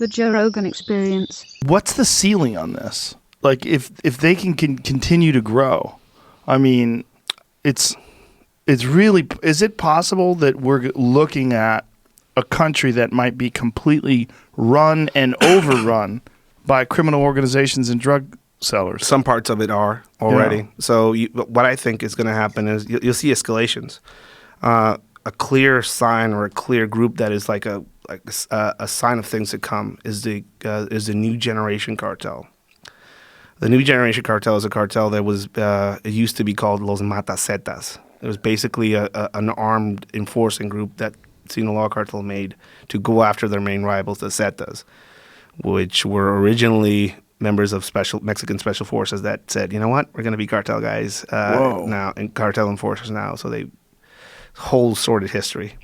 The Joe Rogan Experience. What's the ceiling on this? Like, if they can continue to grow, I mean, it's really, is it possible that we're looking at a country that might be completely run and overrun by criminal organizations and drug sellers? Some parts of it are already. Yeah. So what I think is going to happen is you'll see escalations. A clear sign or a clear group that is like a sign of things to come is the new Generation Cartel. The new Generation Cartel is a cartel that was it used to be called Los Matacetas. It was basically an armed enforcing group that Sinaloa Cartel made to go after their main rivals, the Zetas, which were originally members of Mexican special forces that said, you know what, we're going to be cartel guys now and cartel enforcers now. So they whole sordid history.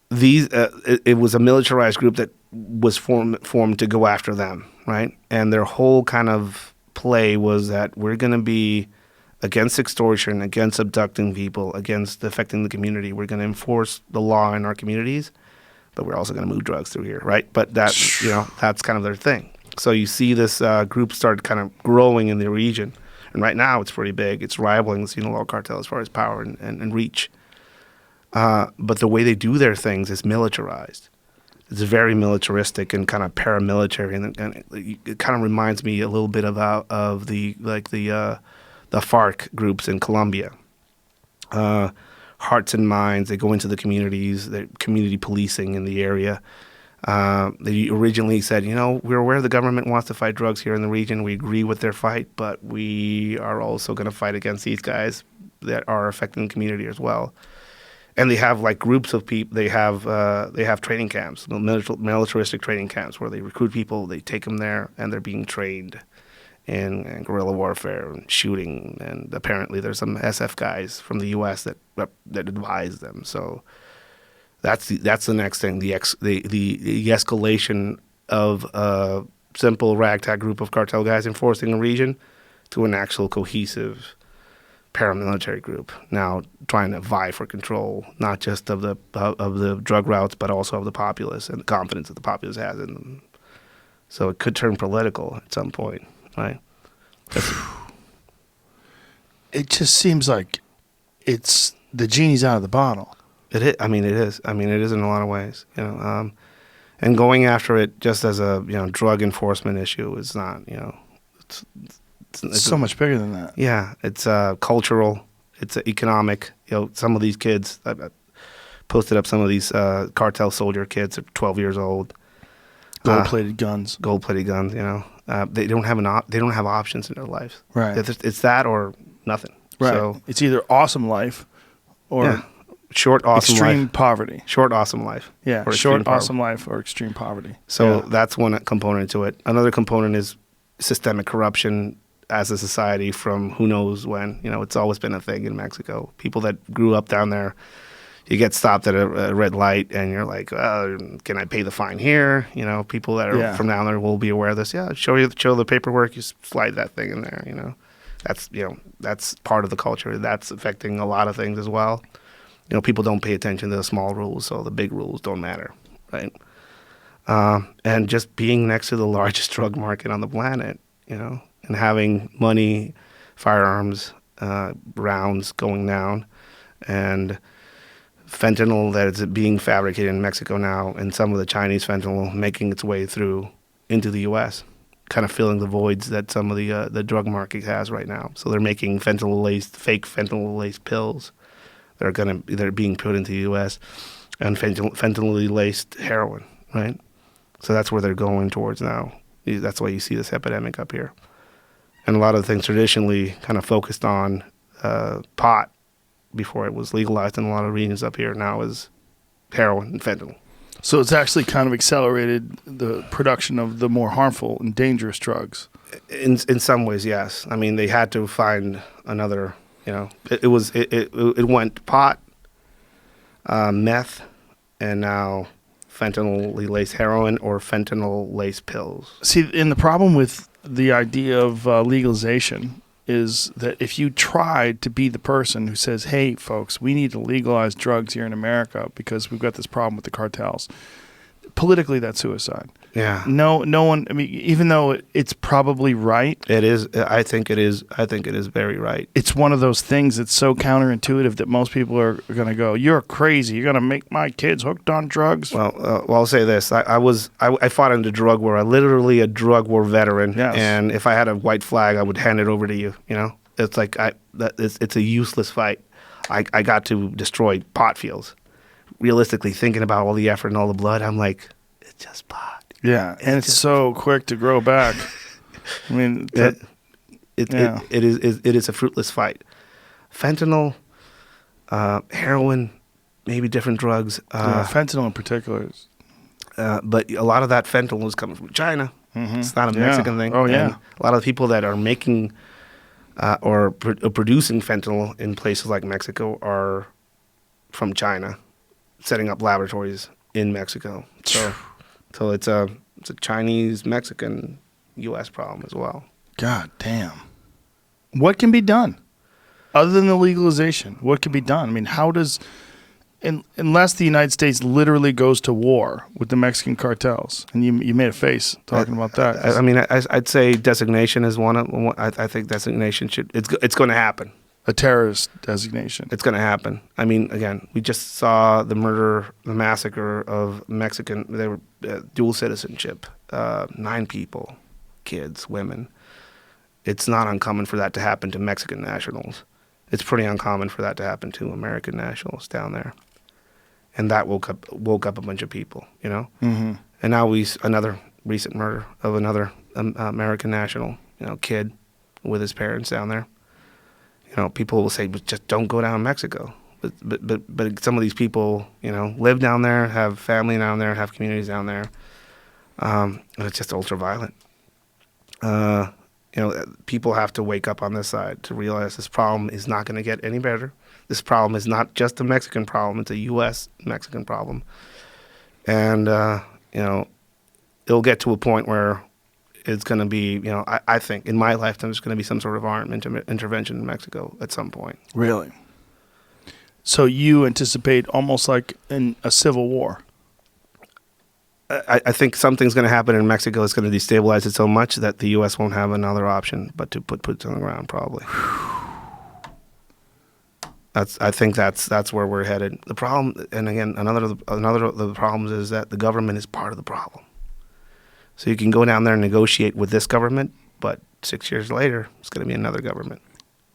It was a militarized group that was formed to go after them, right? And their whole kind of play was that we're going to be against extortion, against abducting people, against affecting the community. We're going to enforce the law in our communities, but we're also going to move drugs through here, right? But that's kind of their thing. So you see this group start kind of growing in the region. And right now it's pretty big. It's rivaling the Sinaloa Cartel as far as power and reach. But the way they do their things is militarized. It's very militaristic and kind of paramilitary, and it kind of reminds me a little bit of the FARC groups in Colombia. Hearts and minds, they go into the communities, they're community policing in the area. They originally said, we're aware the government wants to fight drugs here in the region. We agree with their fight, but we are also going to fight against these guys that are affecting the community as well. And they have like groups of people. They have training camps, militaristic training camps, where they recruit people. They take them there, and they're being trained in guerrilla warfare and shooting. And apparently, there's some SF guys from the U.S. that advise them. So that's the next thing. The escalation of a simple ragtag group of cartel guys enforcing a region to an actual cohesive paramilitary group, now trying to vie for control, not just of the drug routes, but also of the populace and the confidence that the populace has in them. So it could turn political at some point, right? It just seems like it's the genie's out of the bottle. It is. It is. It is in a lot of ways. And going after it just as a drug enforcement issue is not. It's so much bigger than that. Yeah, it's cultural, it's economic. Some of these kids, I posted up some of these cartel soldier kids at 12 years old. Gold-plated guns. Gold-plated guns. They don't have options in their lives. Right. It's that or nothing. Right. So, it's either awesome life or short awesome extreme life. poverty. Short awesome life. Yeah. Short awesome life or extreme poverty. So that's one component to it. Another component is systemic corruption as a society from who knows when. It's always been a thing in Mexico. People that grew up down there, you get stopped at a red light and you're like, can I pay the fine here? People that are from down there will be aware of this. Yeah, show the paperwork, you slide that thing in there, That's part of the culture. That's affecting a lot of things as well. People don't pay attention to the small rules, so the big rules don't matter, right? And just being next to the largest drug market on the planet, and having money, firearms, rounds going down, and fentanyl that is being fabricated in Mexico now, and some of the Chinese fentanyl making its way through into the U.S., kind of filling the voids that some of the drug market has right now. So they're making fake fentanyl-laced pills that are being put into the U.S., and fentanyl-laced heroin, right? So that's where they're going towards now. That's why you see this epidemic up here. And a lot of things traditionally kind of focused on pot before it was legalized in a lot of regions up here now is heroin and fentanyl. So it's actually kind of accelerated the production of the more harmful and dangerous drugs. In some ways, yes. They had to find another. It went pot, meth, and now fentanyl-laced heroin or fentanyl-laced pills. See, and the problem with the idea of legalization is that if you tried to be the person who says, hey, folks, we need to legalize drugs here in America because we've got this problem with the cartels, politically that's suicide. Yeah. No one. I mean, even though it's probably right, It is. I think it is. I think it is very right. it's one of those things that's so counterintuitive that most people are going to go, "You're crazy. You're going to make my kids hooked on drugs." Well, I'll say this: I fought in the drug war. I'm literally a drug war veteran, Yes. and if I had a white flag, I would hand it over to you. You know, it's like it's a useless fight. I got to destroy pot fields. Realistically, thinking about all the effort and all the blood, I'm like, it's just pot. Yeah, and it's so quick to grow back. I mean, It is a fruitless fight. Fentanyl, heroin, maybe different drugs. fentanyl in particular. But a lot of that fentanyl is coming from China. It's not a Mexican thing. Oh, yeah. And a lot of the people that are making or producing fentanyl in places like Mexico are from China, setting up laboratories in Mexico. So it's a Chinese, Mexican, U.S. problem as well. God damn. What can be done other than the legalization? What can be done? I mean, how does, unless the United States literally goes to war with the Mexican cartels, and you made a face talking about that. I mean, I'd say designation is one. I think designation it's going to happen. A terrorist designation. It's going to happen. I mean, again, we just saw the massacre of Mexican. They were dual citizenship, 9 people, kids, women. It's not uncommon for that to happen to Mexican nationals. It's pretty uncommon for that to happen to American nationals down there. And that woke up a bunch of people, you know? Mm-hmm. And now another recent murder of another American national, you know, kid with his parents down there. You know, people will say, but just don't go down to Mexico. But some of these people, you know, live down there, have family down there, have communities down there. And it's just ultra violent. You know, people have to wake up on this side to realize this problem is not going to get any better. This problem is not just a Mexican problem. It's a U.S. Mexican problem. And, you know, it'll get to a point where it's going to be, you know, I think in my lifetime there's going to be some sort of armed intervention in Mexico at some point. Really? So you anticipate almost like a civil war? I think something's going to happen in Mexico. It's going to destabilize it so much that the U.S. won't have another option but to put boots on the ground, probably. I think that's where we're headed. The problem, and again, another of the problems is that the government is part of the problem. So you can go down there and negotiate with this government, but 6 years later, it's going to be another government.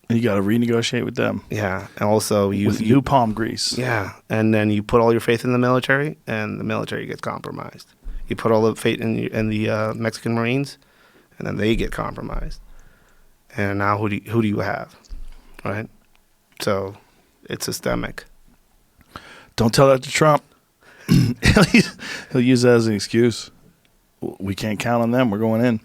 You got to renegotiate with them. Yeah, and also with new palm grease. Yeah, and then you put all your faith in the military, and the military gets compromised. You put all the faith in the Mexican Marines, and then they get compromised. And now who do you have, right? So it's systemic. Don't tell that to Trump. He'll use that as an excuse. We can't count on them. We're going in.